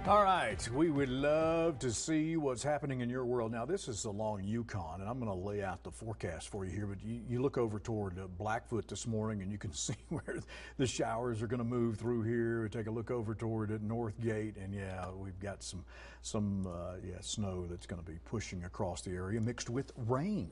All right, we would love to see what's happening in your world. Now, this is along Yukon, and I'm going to lay out the forecast for you here, but you look over toward Blackfoot this morning, and you can see where the showers are going to move through here. Take a look over toward Northgate, and yeah, we've got some snow that's going to be pushing across the area, mixed with rain,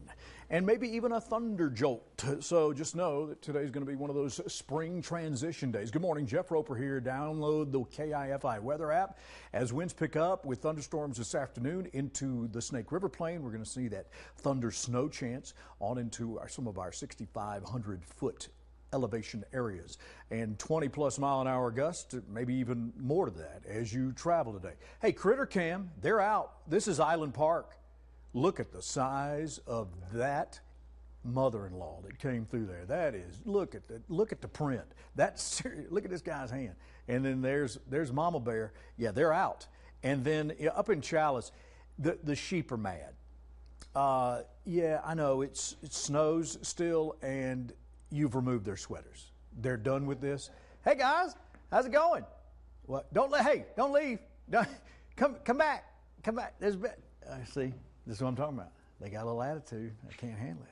and maybe even a thunder jolt. So just know that today's going to be one of those spring transition days. Good morning, Jeff Roper here. Download the KIFI weather app. As winds pick up with thunderstorms this afternoon into the Snake River Plain, we're going to see that thunder snow chance on into some of our 6,500 foot elevation areas, and 20+ mile-an-hour gusts, maybe even more to that as you travel today. Hey, Critter Cam, they're out. This is Island Park. Look at the size of that mother-in-law that came through there. That is, look at the print. That's look at this guy's hand. And then there's Mama Bear. Yeah, they're out. And then up in Chalice, the sheep are mad. Yeah, I know it snows still, and you've removed their sweaters. They're done with this. Hey guys, how's it going? What? Don't leave. Come back. See, this is what I'm talking about. They got a little attitude. I can't handle it.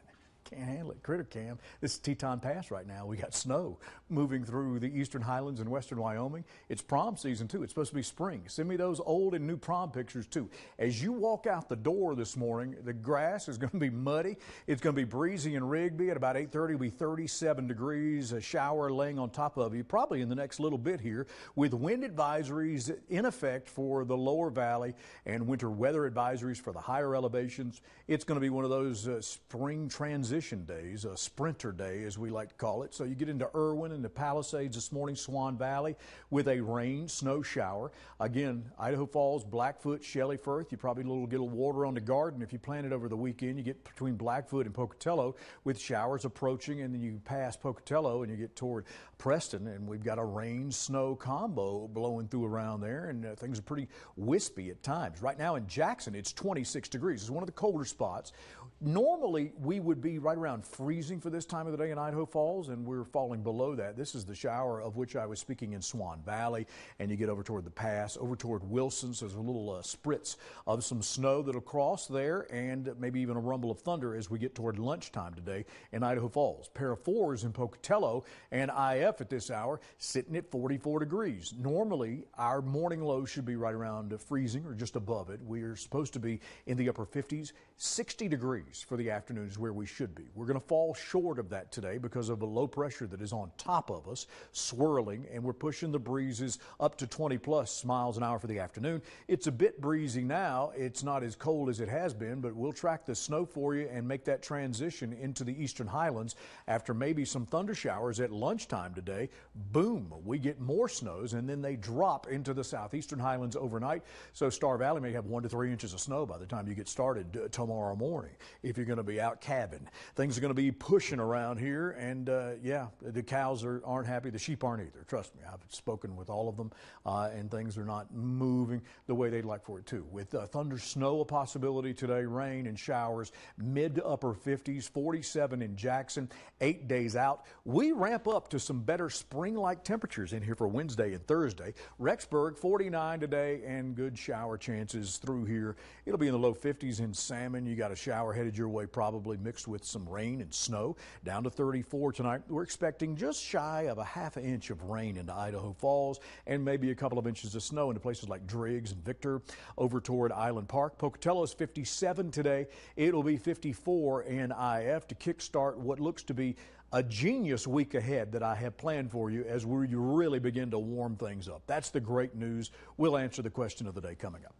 Can't handle it. Critter Cam. This is Teton Pass right now. We got snow moving through the eastern highlands and western Wyoming. It's prom season too. It's supposed to be spring. Send me those old and new prom pictures too. As you walk out the door this morning, the grass is going to be muddy. It's going to be breezy in Rigby. At about 8:30, it'll be 37 degrees. A shower laying on top of you probably in the next little bit here, with wind advisories in effect for the lower valley and winter weather advisories for the higher elevations. It's going to be one of those spring transition days, a sprinter day as we like to call it. So you get into Irwin and the Palisades this morning, Swan Valley, with a rain snow shower. Again, Idaho Falls, Blackfoot, Shelley Firth. You probably get a little water on the garden if you plant it over the weekend. You get between Blackfoot and Pocatello with showers approaching, and then you pass Pocatello and you get toward Preston, and we've got a rain snow combo blowing through around there, and things are pretty wispy at times. Right now in Jackson, it's 26 degrees. It's one of the colder spots. Normally, we would be right around freezing for this time of the day in Idaho Falls, and we're falling below that. This is the shower of which I was speaking in Swan Valley, and you get over toward the pass, over toward Wilson, so there's a little spritz of some snow that'll cross there, and maybe even a rumble of thunder as we get toward lunchtime today in Idaho Falls. Pair of fours in Pocatello, and IF at this hour sitting at 44 degrees. Normally, our morning low should be right around freezing or just above it. We are supposed to be in the upper 50s. 60 degrees for the afternoon is where we should be. We're going to fall short of that today because of a low pressure that is on top of us, swirling, and we're pushing the breezes up to 20+ miles an hour for the afternoon. It's a bit breezy now. It's not as cold as it has been, but we'll track the snow for you and make that transition into the eastern highlands after maybe some thunder showers at lunchtime today. Boom, we get more snows, and then they drop into the southeastern highlands overnight. So Star Valley may have 1 to 3 inches of snow by the time you get started tomorrow morning if you're going to be out cabbing. Things are going to be pushing around here, and yeah, the cows aren't happy. The sheep aren't either. Trust me, I've spoken with all of them, and things are not moving the way they'd like for it to. With thunder snow a possibility today, rain and showers, mid to upper 50s, 47 in Jackson, 8 days out. We ramp up to some better spring-like temperatures in here for Wednesday and Thursday. Rexburg, 49 today, and good shower chances through here. It'll be in the low 50s in Salmon. You got a shower headed your way, probably mixed with some rain and snow. Down to 34 tonight. We're expecting just shy of a ½ inch of rain into Idaho Falls, and maybe a couple of inches of snow into places like Driggs and Victor over toward Island Park. Pocatello is 57 today. It'll be 54 in IF to kickstart what looks to be a genius week ahead that I have planned for you as we really begin to warm things up. That's the great news. We'll answer the question of the day coming up.